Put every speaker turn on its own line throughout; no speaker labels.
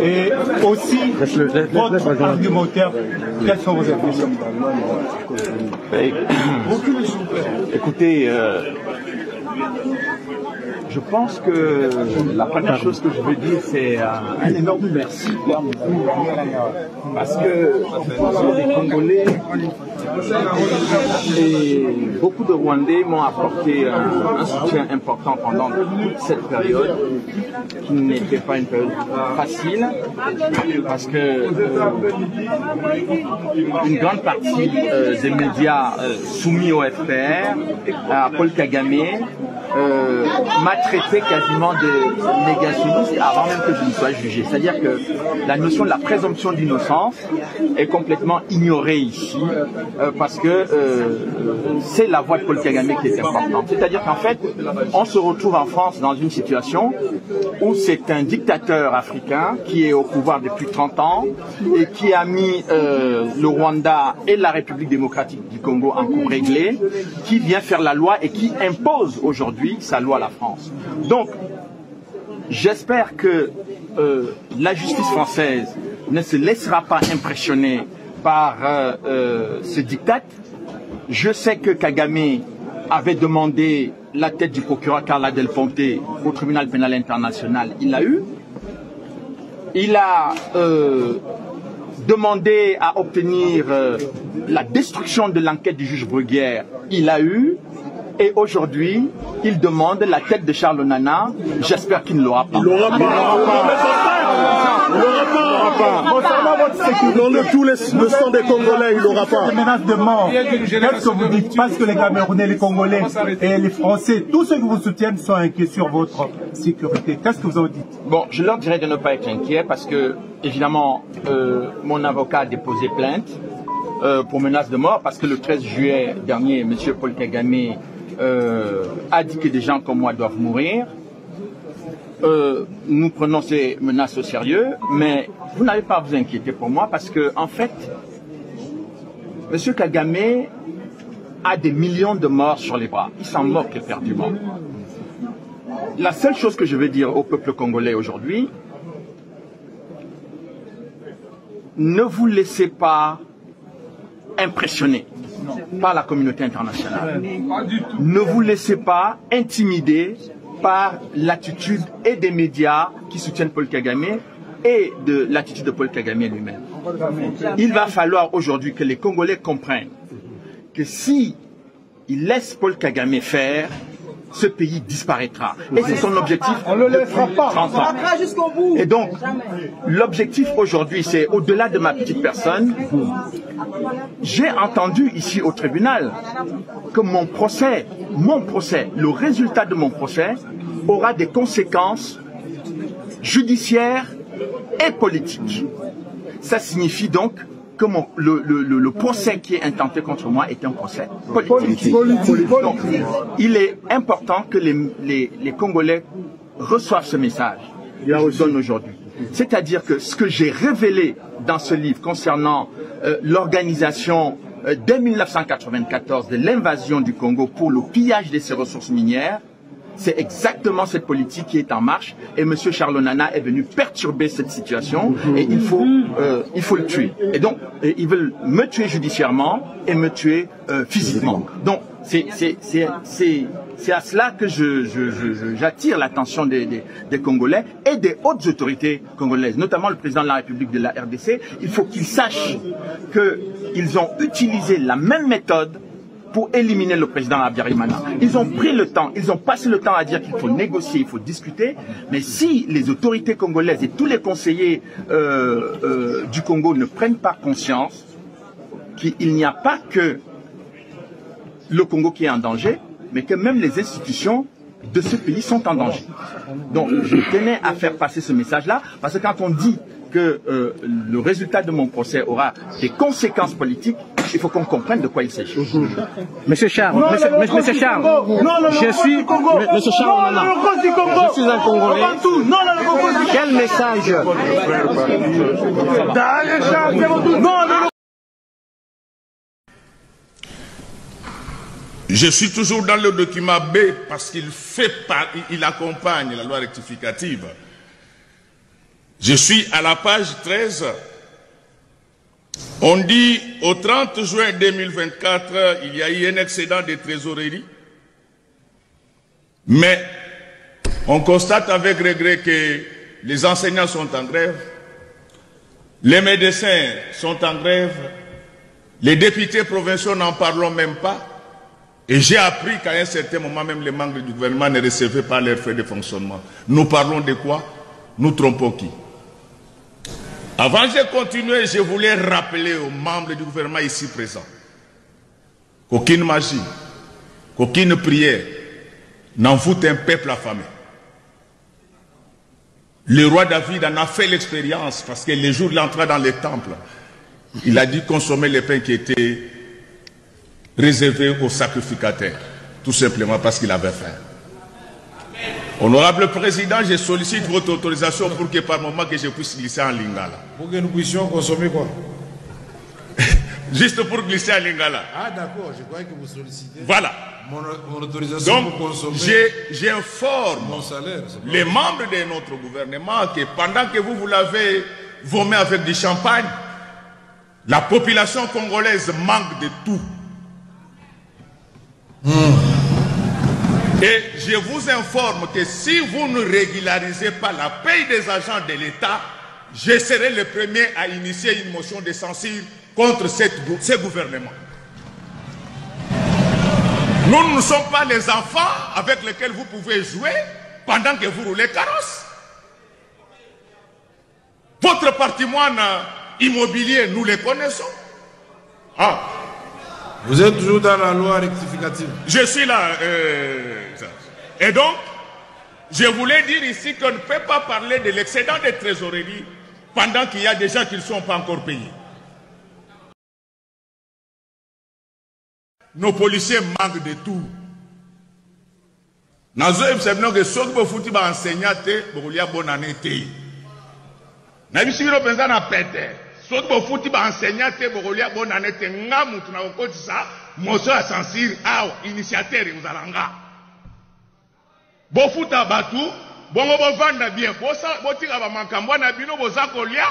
Et aussi, votre argumentaire, quelles sont vos impressions?
Écoutez, je pense que la première chose que je veux dire, c'est un énorme merci. Parce que les Congolais et beaucoup de Rwandais m'ont apporté un soutien important pendant toute cette période, qui n'était pas une période facile, parce que une grande partie des médias soumis au FPR, à Paul Kagame, m'a traité quasiment de négationniste avant même que je ne sois jugé. C'est-à-dire que la notion de la présomption d'innocence est complètement ignorée ici, parce que c'est la voix de Paul Kagame qui est importante. C'est-à-dire qu'en fait, on se retrouve en France dans une situation où c'est un dictateur africain qui est au pouvoir depuis 30 ans et qui a mis le Rwanda et la République démocratique du Congo en cours réglé, qui vient faire la loi et qui impose aujourd'hui sa loi à la France. Donc, j'espère que la justice française ne se laissera pas impressionner par ce diktat. Je sais que Kagame avait demandé la tête du procureur Carla Del Ponte au tribunal pénal international. Il l'a eu. Il a demandé à obtenir la destruction de l'enquête du juge Bruguière. Il l'a eu. Et aujourd'hui, il demande la tête de Charles Nana. J'espère qu'il ne l'aura pas.
Il l'aura pas.
Concernant votre sécurité,
dans le sang des Congolais, il l'aura pas.
Des menaces de mort. Qu'est-ce que vous dites? Parce que les Camerounais, les Congolais et les Français, tous ceux qui vous soutiennent sont inquiets sur votre sécurité. Qu'est-ce que vous en dites?
Bon, je leur dirais de ne pas être inquiets parce que, évidemment, mon avocat a déposé plainte pour menace de mort parce que le 13 juillet dernier, M. Paul Kagame a dit que des gens comme moi doivent mourir. Nous prenons ces menaces au sérieux, mais vous n'avez pas à vous inquiéter pour moi parce que, en fait, M. Kagame a des millions de morts sur les bras. Il s'en moque éperdument. La seule chose que je veux dire au peuple congolais aujourd'hui, ne vous laissez pas impressionner par la communauté internationale. Ne vous laissez pas intimider par l'attitude et des médias qui soutiennent Paul Kagame et de l'attitude de Paul Kagame lui-même. Il va falloir aujourd'hui que les Congolais comprennent que si ils laissent Paul Kagame faire, ce pays disparaîtra. Et c'est son objectif.
On ne le laissera pas.
30 ans. Et donc, l'objectif aujourd'hui, c'est au-delà de ma petite personne. J'ai entendu ici au tribunal que mon procès, le résultat de mon procès aura des conséquences judiciaires et politiques. Ça signifie donc que le procès qui est intenté contre moi est un procès politique. Donc, il est important que les Congolais reçoivent ce message que je donne aujourd'hui. C'est-à-dire que ce que j'ai révélé dans ce livre concernant l'organisation dès 1994 de l'invasion du Congo pour le pillage de ses ressources minières, c'est exactement cette politique qui est en marche et M. Charles Nana est venu perturber cette situation et il faut le tuer. Et donc, ils veulent me tuer judiciairement et me tuer physiquement. Donc, c'est à cela que j'attire l'attention des Congolais et des hautes autorités congolaises, notamment le président de la République de la RDC. Il faut qu'ils sachent qu'ils ont utilisé la même méthode pour éliminer le président Habyarimana. Ils ont pris le temps, ils ont passé le temps à dire qu'il faut négocier, il faut discuter, mais si les autorités congolaises et tous les conseillers du Congo ne prennent pas conscience qu'il n'y a pas que le Congo qui est en danger, mais que même les institutions de ce pays sont en danger. Donc je tenais à faire passer ce message-là, parce que quand on dit que le résultat de mon procès aura des conséquences politiques, il faut qu'on comprenne de quoi il s'agit.
Monsieur Charles, Monsieur Charles, je suis un Congolais. Quel message?
Je suis toujours dans le document B parce qu'il accompagne la loi rectificative. Je suis à la page 13. On dit au 30 juin 2024, il y a eu un excédent de trésorerie. Mais on constate avec regret que les enseignants sont en grève, les médecins sont en grève, les députés provinciaux n'en parlons même pas. Et j'ai appris qu'à un certain moment, même les membres du gouvernement ne recevaient pas leurs frais de fonctionnement. Nous parlons de quoi? Nous trompons qui? Avant de continuer, je voulais rappeler aux membres du gouvernement ici présents qu'aucune magie, qu'aucune prière n'envoûte un peuple affamé. Le roi David en a fait l'expérience parce que le jour de l'entrée dans le temple, il a dit consommer les pains qui étaient réservés aux sacrificateurs, tout simplement parce qu'il avait faim. Honorable Président, je sollicite votre autorisation pour que par moment que je puisse glisser en lingala.
Pour que nous puissions consommer quoi?
Juste pour glisser en lingala.
Ah d'accord, je croyais que vous sollicitez.
Voilà.
Mon autorisation
donc,
pour consommer.
J'informe
mon salaire,
les membres de notre gouvernement que pendant que vous l'avez vomi avec du champagne, la population congolaise manque de tout. Et je vous informe que si vous ne régularisez pas la paye des agents de l'État, je serai le premier à initier une motion de censure contre ce gouvernement. Nous ne sommes pas les enfants avec lesquels vous pouvez jouer pendant que vous roulez carrosse. Votre patrimoine immobilier, nous les connaissons. Ah.
Vous êtes toujours dans la loi rectificative.
Je suis là. Et donc, je voulais dire ici qu'on ne peut pas parler de l'excédent de trésorerie pendant qu'il y a des gens qui ne sont pas encore payés. Nos policiers manquent de tout. Nazo ebsebno que soki bo futi ba enseignant te bolia bonne année te. Na bisibiro penza na pete. Soki bo futi ba enseignant te bolia bonne année te ngamu tuna kokotisa motion à censure awa initiateur ngzalanga. Bo futa batu bongo bo vanda bien bo tika ba makambo na bino boza kolia.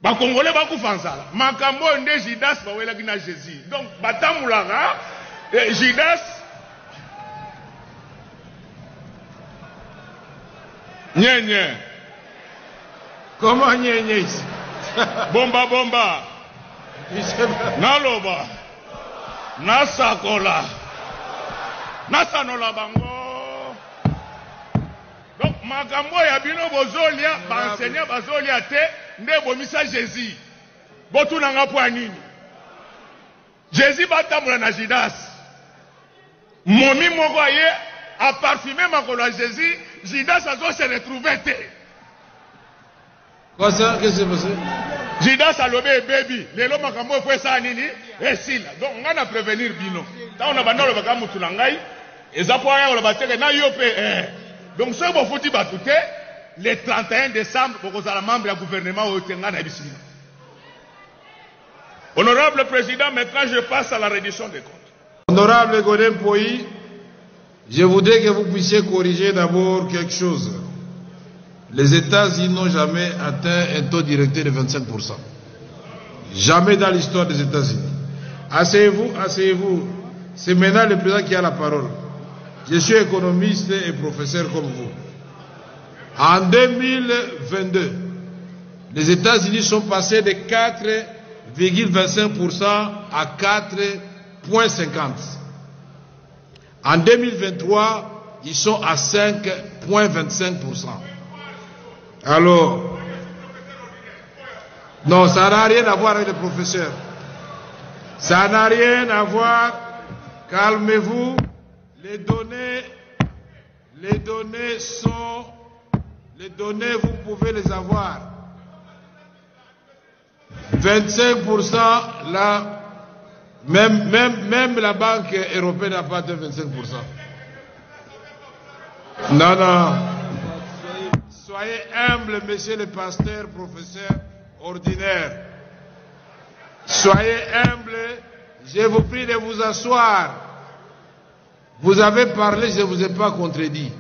Ba Congolais ba kufanzala. Makambo nde Judas ba wela kina Jésus. Donc batamulanga Judas Nye.
Comment nye ici?
Bomba. Naloba. Nasakola. Nasanola bango. Donc makambo ya bino bozolia ba enseignant bazolia te nde bomisa Jésus. Botuna nga po nini? Jésus batamula na Judas. Momi moko ye a parfumé makolo à Jésus, Judas a se retrouvé.
Quoi ça? Qu'est-ce qui s'est passé?
Judas a lobé baby. Lelo makambo fwe sa nini? Et sila. Donc on a prévenir bino. Tant on a bandolo bakamu tunangai. Ezapo ya on bateke na yope. Donc ce bon fouti batouté le 31 décembre pour que la membre du gouvernement au tenga na bisina. Honorable Président, maintenant je passe à la reddition des comptes.
Honorable Godin Poyi, je voudrais que vous puissiez corriger d'abord quelque chose. Les États-Unis n'ont jamais atteint un taux directeur de 25%. Jamais dans l'histoire des États-Unis. Asseyez-vous. C'est maintenant le président qui a la parole. Je suis économiste et professeur comme vous. En 2022, les États-Unis sont passés de 4,25% à 4,50%. En 2023, ils sont à 5,25%. Alors, non, ça n'a rien à voir avec les professeurs. Ça n'a rien à voir. Calmez-vous. Les données, vous pouvez les avoir. 25% là, même la Banque européenne n'a pas atteint 25%. Non. Soyez humble, monsieur le pasteur, professeur ordinaire. Soyez humble. Je vous prie de vous asseoir. Vous avez parlé, je ne vous ai pas contredit.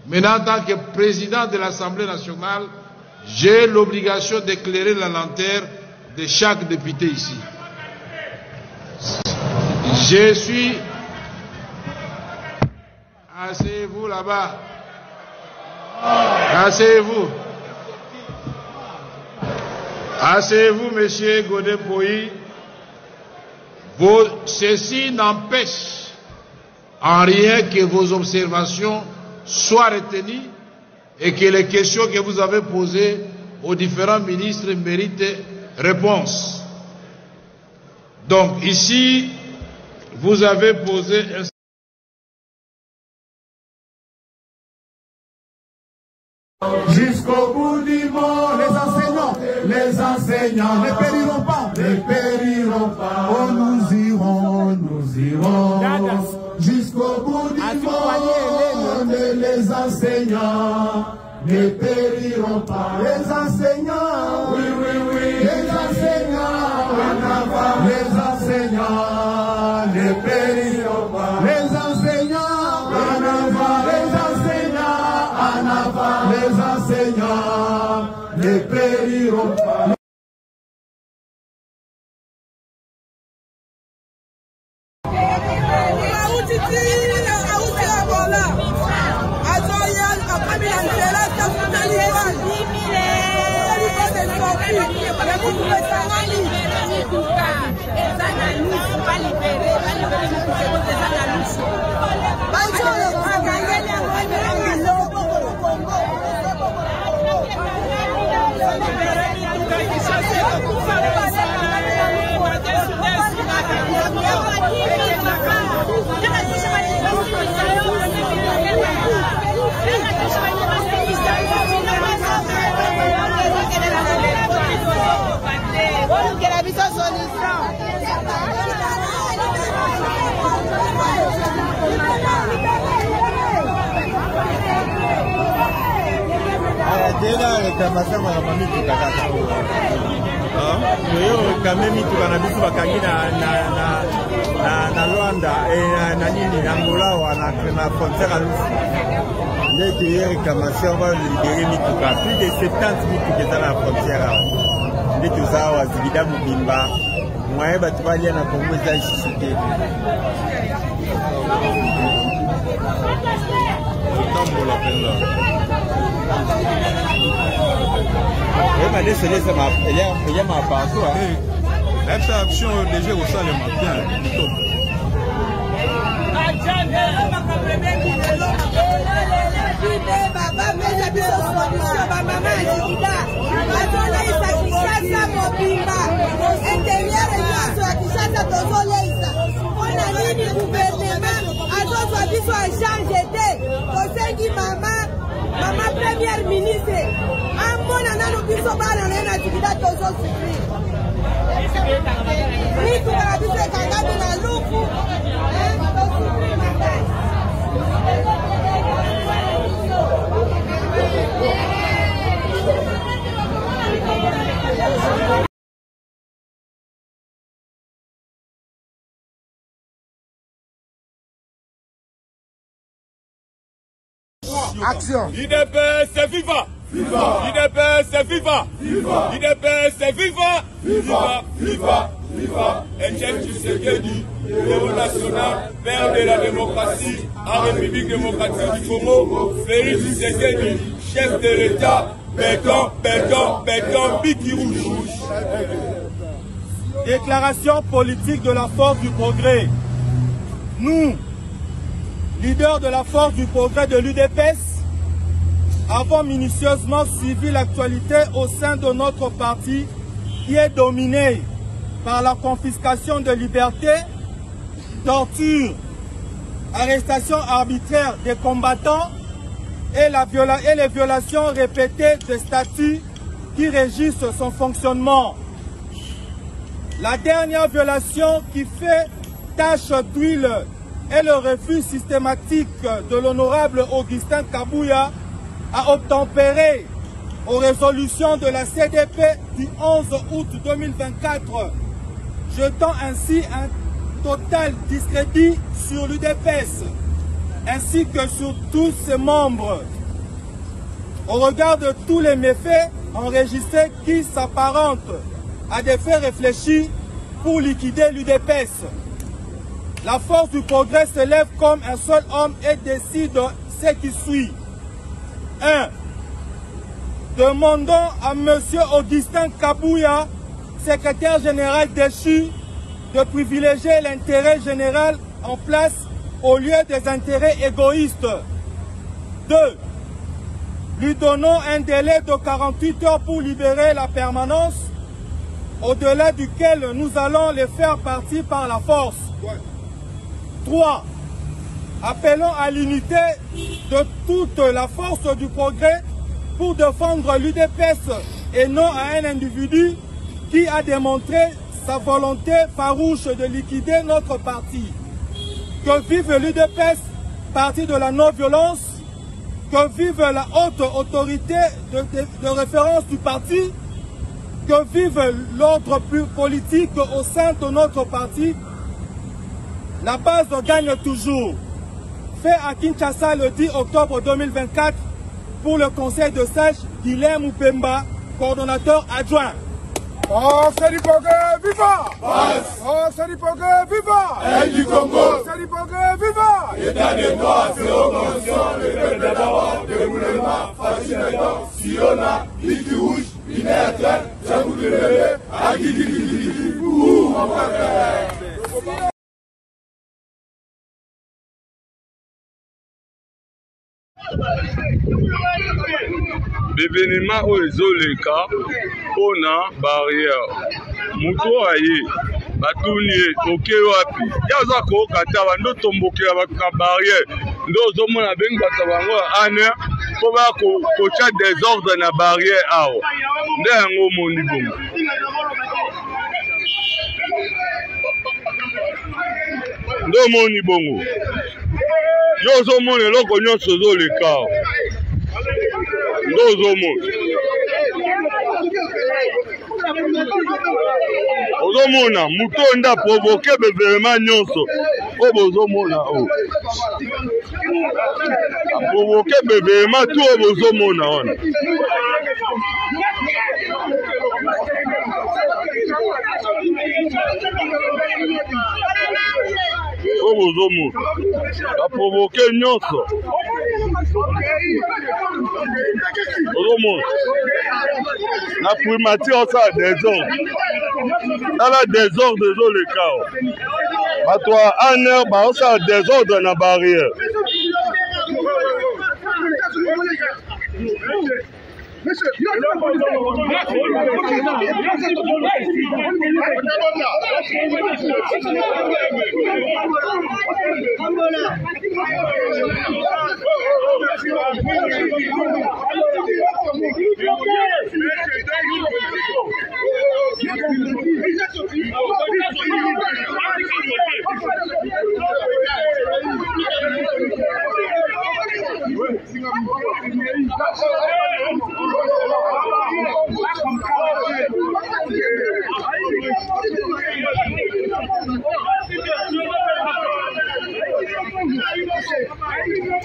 Maintenant, en tant que président de l'Assemblée nationale, j'ai l'obligation d'éclairer la lanterne de chaque député ici. Je suis... Asseyez-vous là-bas. Asseyez-vous. Asseyez-vous, monsieur Godé Poyi. Ceci n'empêche en rien que vos observations soient retenues et que les questions que vous avez posées aux différents ministres méritent réponse. Donc ici, vous avez posé un...
Jusqu'au bout du monde, les enseignants ne périront pas, Oh, nous irons. Jusqu'au bout du monde, les enseignants ne périront pas. Les enseignants, oui, les enseignants, ne périront pas. Les enseignants, en avant, les enseignants ne périront pas.
na Luanda na nini na Angola na frontière à Lufu. Les deux réclamations vont libérer mituka. Plus de 70 mituka dans la frontière. Les deux awa zibida mubimba. Mwae batu balia na Kongo za ishishike. Tambo la penda. Mais désolé, ça m'a il y a ma partout. Cette action déjà au sein le matin.
Maman première ministre, un bon anano biso bana na activité tozo souffrir. Ni tu na biso kangami na luku, to souffrir madame.
Action.
IDPS, c'est viva! Viva! IDPS, c'est viva! Viva! IDPS, c'est viva! Viva! Viva! Viva! Etienne Tshisekedi, héros national, père de la démocratie en République démocratique du Congo, Félix Tshisekedi, chef de l'État, béton, piqui rouge.
Déclaration politique de la force du progrès. Nous, leaders de la force du progrès de l'UDPS, avons minutieusement suivi l'actualité au sein de notre parti qui est dominé par la confiscation de liberté, torture, arrestation arbitraire des combattants et les violations répétées des statuts qui régissent son fonctionnement. La dernière violation qui fait tache d'huile est le refus systématique de l'honorable Augustin Kabouya à obtempérer aux résolutions de la CDP du 11 août 2024, jetant ainsi un total discrédit sur l'UDPS, ainsi que sur tous ses membres. Au regard de tous les méfaits enregistrés qui s'apparentent à des faits réfléchis pour liquider l'UDPS. La force du progrès se lève comme un seul homme et décide ce qui suit. 1. Demandons à M. Augustin Kabouya, secrétaire général déchu, de privilégier l'intérêt général en place au lieu des intérêts égoïstes. 2. Lui donnons un délai de 48 heures pour libérer la permanence, au-delà duquel nous allons les faire partir par la force. 3. Appelons à l'unité de toute la force du progrès pour défendre l'UDPS et non à un individu qui a démontré sa volonté farouche de liquider notre parti. Que vive l'UDPS, parti de la non-violence, que vive la haute autorité de référence du parti, que vive l'ordre politique au sein de notre parti. La base gagne toujours. Fait à Kinshasa le 10 octobre 2024 pour le conseil de siège, Guilhem Moupemba, coordonnateur adjoint.
Oh, c'est du progrès, viva! Oh, c'est du progrès, viva!
Et du Congo!
C'est du progrès, viva!
L'état des droits, c'est augmentation, le peuple d'abord, déroulement, fascinant, Siona, Liki Rouge, Inertre, Djangou de Lélé, Agui, mon frère!
L'événement oyo ezoleka mpona barrière moto aye batuni ye oke wapi ya oza koyoka ta bando tombokela na barrière nde ozomona bengi bato bango ane mpo baya kotya désordre na barrière awa nde yango omoni bongo nde omoni bongo yo ozomona eloko nyonso ezoleka awa ozomona moto nda provoke bevelema nyonso oyo bozomona oyo aprovoke bevelema tu oyo bozomona wana oyo bozomona baprovoke nyonso na primature osala désordre tala désordre ezoleka bato ya aner baosala désordre na barrière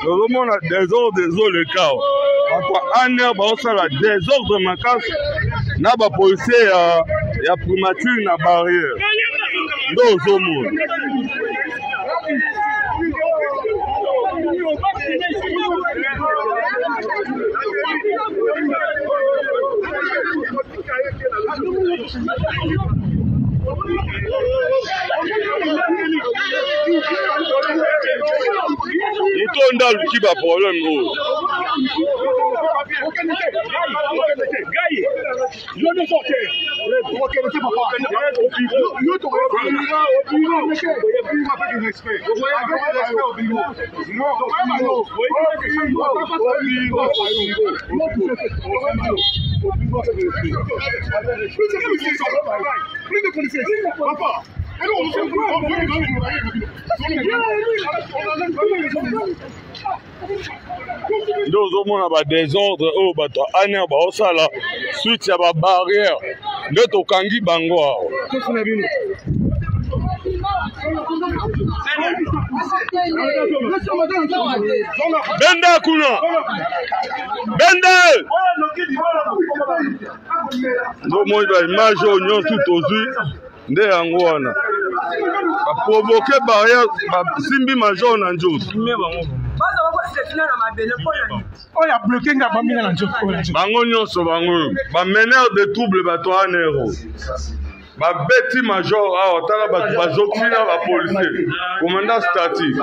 ozomona désordre ezoleka bato aner baosala désordre makasi na bapolisier ya primature na barrière nde ozomona mutonda luki ba problème oyo nde ozomona badésordre oyo bato aner baosala suite ya babarrière nde tokangi bango awa Benda kuna. Benda. Ndo moja image onyo tout ozui nde yango wana. Ba provoquer barrière ba simbi major na njoto.
On a bloqué nga bamina na njoto.
Bango nyonso bango. Ba meneur de trouble ba to anero. Ba beti major a otala ba bazokina ba policier. Commandant statique.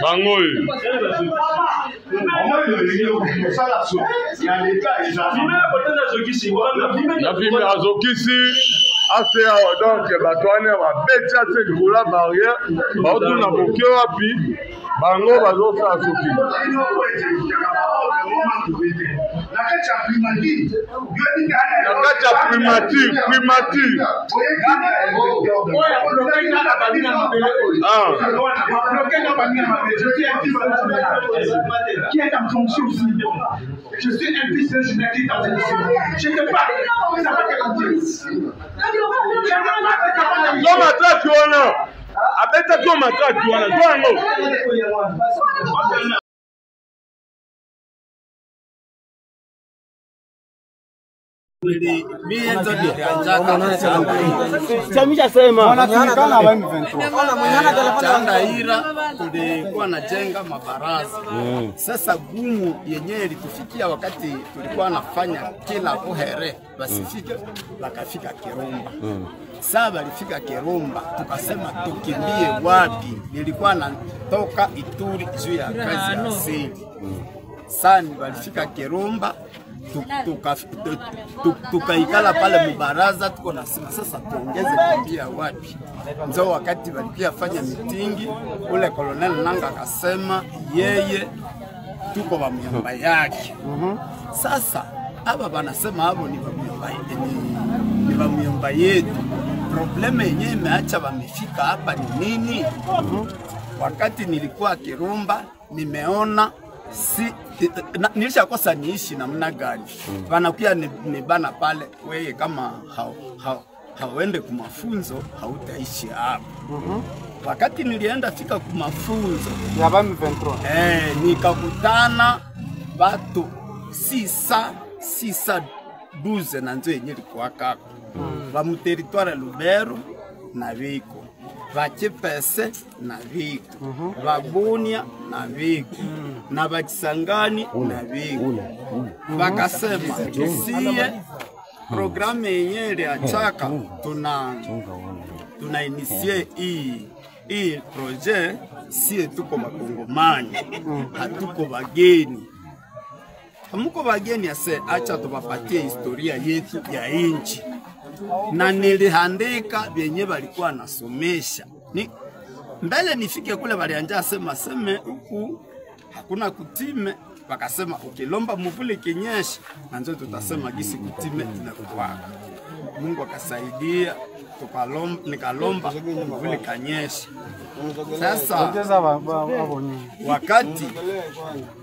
Bango. Na pime azokisi ase awa donc batwane ba beti ase likola barrière baotu na boke wapi bango bazosala soki na kati ya primature
qui est en fonction aussi. Je suis un fils d'un journaliste dans cette émission. Je ne sais pas. Ça va te
non, matraque, on a. Abeta, tu matraque, on a.
Chandaira tulikuwa na jenga mabaraza. Sasa gumu yenyewe ilitufikia wakati tulikuwa nafanya kila uhere basifike wakafika Kirumba. Sasa walifika Kirumba tukasema tukimbie wapi? Nilikuwa natoka Ituri juu ya kazi ya asili. Sasa walifika Kirumba tukaikala pale mubaraza tuko nasema sasa tuongeze kimbia wapi. Ndio wakati walikuwa fanya mitingi ule Colonel Nanga akasema yeye tuko wa miamba yake. Sasa hapa wanasema hapo ni wa miamba yetu. Probleme yenyewe imeacha wamefika hapa ni nini? Wakati nilikuwa Kirumba nimeona nilishakosa niishi namna gani. Wanakuja ni bana pale wewe kama hauende kumafunzo hautaishi hapa. Wakati nilienda fika kumafunzo
ya M23
nikakutana watu 612 na nzo yenye likuwa kako. Wa mu territoire Lubero na Biko. Vachepese na Biko. Vabunia na Biko. Na Vachisangani na Biko. Vakasema siye programu yenyewe ya chaka tuna inisie hii projet siye tuko makongomani. Hatuko bageni. Hamuko bageni ase acha tuwapatie historia yetu ya inchi. Na nilihandika vyenye walikuwa nasomesha. Mbele nifike kule walianja seme huku hakuna kutime. Wakasema ukilomba mvule kinyesha na ndio tutasema gisi kutime inakuwa. Mungu akasaidia nikalomba mvule kanyesha. Sasa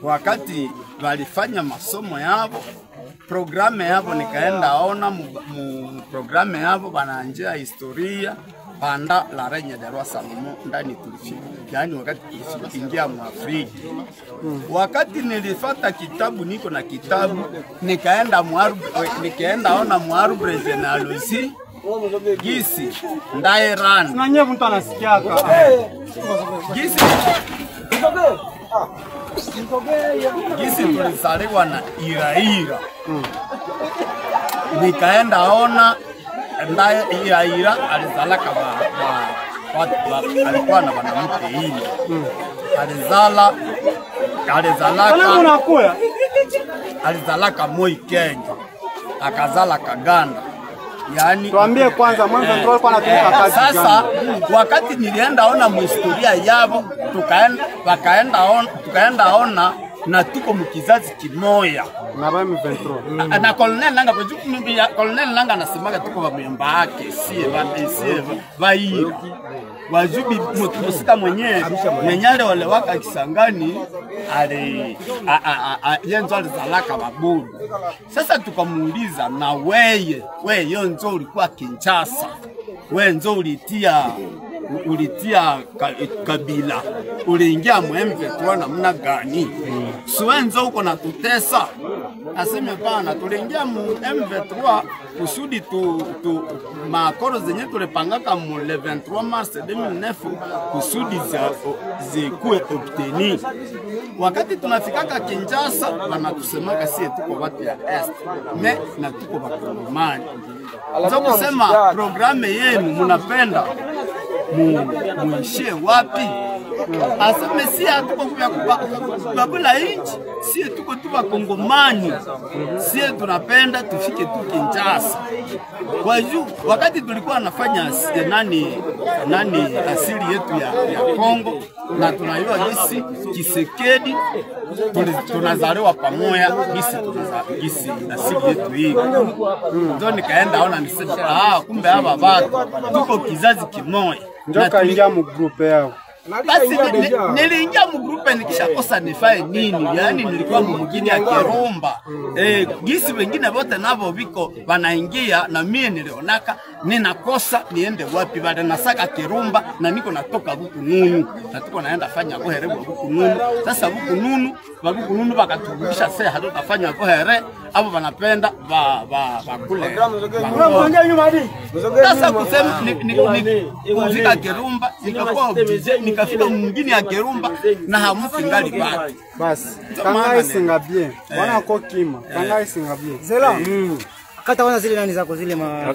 wakati walifanya masomo yao programu yao nikaenda ona programu yao wanaanjia historia panda la Regne de Roi Salomon ndani tulifika. Yaani wakati tuliingia mu Afrika. Wakati nilifuata kitabu niko na kitabu nikaenda ona Muarbre genealogie gisi ndairana.
Na nyewe mtu anasikiaka.
Gisi tulizaliwa na Iraira. Nikaenda ona Iraira alizalaka alikuwa na wanamke hili. Alizalaka Moi Kenya. Akazala Kaganda. Yani
tuambie kwanza mwanzo ndio alikuwa anatumika kazi gani?
Sasa wakati nilienda ona historia yao tukaenda ona na tuko mkizazi kimoya
na M23
na Colonel Nanga Colonel Nanga anasemaga tuko wa miamba yake sie vaira wajubi musika mwenyewe menyale wale waka Kisangani yenzo alizalaka babudu. Sasa tukamuuliza na wewe nzo ulikuwa Kinshasa, wewe nzo ulitia ulitia Kabila, uliingia M23 namna gani? Suenzo uko na tutesa. Aseme bana, tuliingia M23 kusudi maakoro zenye tulipangaka mu le 23 mars 2009 kusudi zikuwe obteni. Wakati tunafikaka Kinshasa wanatusemaka sie tuko watu ya Est, me na tuko Bakongomani. Ndio kusema programe yenu munapenda muishie wapi? Aseme si hatuko kubabula inchi, si tuko tu Bakongomani, si tunapenda tufike tu Kinshasa. Kwa hiyo wakati tulikuwa nafanya nani asili yetu ya Kongo na tunayua gisi Kisekedi tunazaliwa pamoja gisi asili yetu hii. Ndio nikaenda ona nisema kumbe hapa watu tuko kizazi kimoja.
Ndio kaingia mu group yao.
Basi niliingia mu group nikishakosa nifae nini? Yaani nilikuwa mjini ya Kirumba. Gisi wengine wote nabo biko wanaingia na mimi nilionaka ninakosa niende wapi? Bado nasaka Kirumba na niko natoka huku Nunu. Na tuko naenda fanya bohere huku Nunu. Sasa huku Nunu bakatubisha sasa hatutafanya bohere abo wanapenda kule. Sasa kusema nikufika Kirumba nikakuwa nikafika mwingine ya Kirumba na hamufi ngali bado.
Basi kanga isinga bien. Wana kokima. Kanga isinga bien. Zela.
Kata wana zile nani zako zile ma